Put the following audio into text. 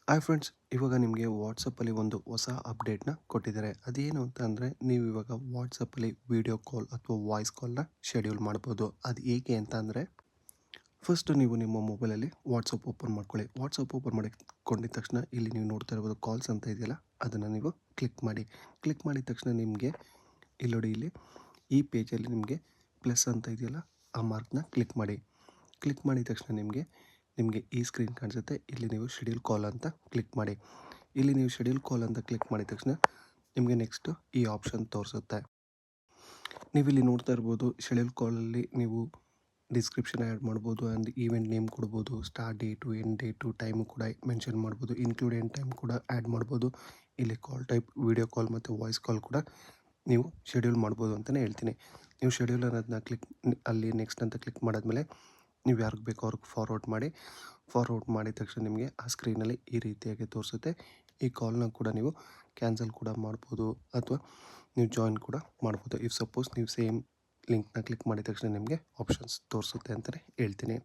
Hi friends, ಇವಾಗ ನಿಮಗೆ ವಾಟ್ಸಪ್ಪಲ್ಲಿ ಒಂದು ಹೊಸ ಅಪ್ಡೇಟ್ನ ಕೊಟ್ಟಿದ್ದಾರೆ. ಅದೇನು ಅಂತ ಅಂದರೆ, ನೀವು ಇವಾಗ ವಾಟ್ಸಪ್ಪಲ್ಲಿ ವೀಡಿಯೋ ಕಾಲ್ ಅಥವಾ ವಾಯ್ಸ್ ಕಾಲ್ನ ಶೆಡ್ಯೂಲ್ ಮಾಡ್ಬೋದು. ಅದು ಹೇಗೆ ಅಂತ ಅಂದರೆ, ಫಸ್ಟು ನೀವು ನಿಮ್ಮ ಮೊಬೈಲಲ್ಲಿ ವಾಟ್ಸಪ್ ಓಪನ್ ಮಾಡ್ಕೊಳ್ಳಿ. ವಾಟ್ಸಪ್ ಓಪನ್ ಮಾಡಿಕೊಂಡಿದ ತಕ್ಷಣ ಇಲ್ಲಿ ನೀವು ನೋಡ್ತಾ ಇರ್ಬೋದು ಕಾಲ್ಸ್ ಅಂತ ಇದೆಯಲ್ಲ, ಅದನ್ನು ನೀವು ಕ್ಲಿಕ್ ಮಾಡಿ. ಕ್ಲಿಕ್ ಮಾಡಿದ ತಕ್ಷಣ ನಿಮಗೆ ಇಲ್ಲಿ ನೋಡಿ, ಇಲ್ಲಿ ಈ ಪೇಜಲ್ಲಿ ನಿಮಗೆ ಪ್ಲಸ್ ಅಂತ ಇದೆಯಲ್ಲ, ಆ ಮಾರ್ಕ್ನ ಕ್ಲಿಕ್ ಮಾಡಿ. ಕ್ಲಿಕ್ ಮಾಡಿದ ತಕ್ಷಣ ನಿಮಗೆ ಈ ಸ್ಕ್ರೀನ್ ಕಾಣಿಸುತ್ತೆ. ಇಲ್ಲಿ ನೀವು ಶೆಡ್ಯೂಲ್ ಕಾಲ್ ಅಂತ ಕ್ಲಿಕ್ ಮಾಡಿ. ಇಲ್ಲಿ ನೀವು ಶೆಡ್ಯೂಲ್ ಕಾಲ್ ಅಂತ ಕ್ಲಿಕ್ ಮಾಡಿದ ತಕ್ಷಣ ನಿಮಗೆ ನೆಕ್ಸ್ಟು ಈ ಆಪ್ಷನ್ ತೋರಿಸುತ್ತೆ. ನೀವಿಲ್ಲಿ ನೋಡ್ತಾ ಇರ್ಬೋದು, ಶೆಡ್ಯೂಲ್ ಕಾಲಲ್ಲಿ ನೀವು ಡಿಸ್ಕ್ರಿಪ್ಷನ್ ಆ್ಯಡ್ ಮಾಡ್ಬೋದು ಆ್ಯಂಡ್ ಈವೆಂಟ್ ನೇಮ್ ಕೊಡ್ಬೋದು, start date, end date, time ಕೂಡ ಮೆನ್ಷನ್ ಮಾಡ್ಬೋದು, ಇನ್ಕ್ಲೂಡ್ ಎಂಡ್ ಟೈಮ್ ಕೂಡ ಆ್ಯಡ್ ಮಾಡ್ಬೋದು. ಇಲ್ಲಿ ಕಾಲ್ ಟೈಪ್ ವೀಡಿಯೋ ಕಾಲ್ ಮತ್ತು ವಾಯ್ಸ್ ಕಾಲ್ ಕೂಡ ನೀವು ಶೆಡ್ಯೂಲ್ ಮಾಡ್ಬೋದು ಅಂತಲೇ ಹೇಳ್ತೀನಿ. ನೀವು ಶೆಡ್ಯೂಲ್ ಅನ್ನೋದನ್ನ ಅಲ್ಲಿ ನೆಕ್ಸ್ಟ್ ಅಂತ ಕ್ಲಿಕ್ ಮಾಡಾದ್ಮೇಲೆ ನೀವು ಯಾರಿಗೆ ಬೇಕೋ ಅವ್ರಿಗೆ ಫಾರ್ವರ್ಡ್ ಮಾಡಿದ ತಕ್ಷಣ ನಿಮಗೆ ಆ ಸ್ಕ್ರೀನಲ್ಲಿ ಈ ರೀತಿಯಾಗಿ ತೋರಿಸುತ್ತೆ. ಈ ಕಾಲ್ನ ಕೂಡ ನೀವು ಕ್ಯಾನ್ಸಲ್ ಕೂಡ ಮಾಡ್ಬೋದು ಅಥವಾ ನೀವು ಜಾಯಿನ್ ಕೂಡ ಮಾಡ್ಬೋದು. ಇಫ್ ಸಪೋಸ್ ನೀವು ಸೇಮ್ ಲಿಂಕ್ನ ಕ್ಲಿಕ್ ಮಾಡಿದ ತಕ್ಷಣ ನಿಮಗೆ ಆಪ್ಷನ್ಸ್ ತೋರಿಸುತ್ತೆ ಅಂತಲೇ ಹೇಳ್ತೀನಿ.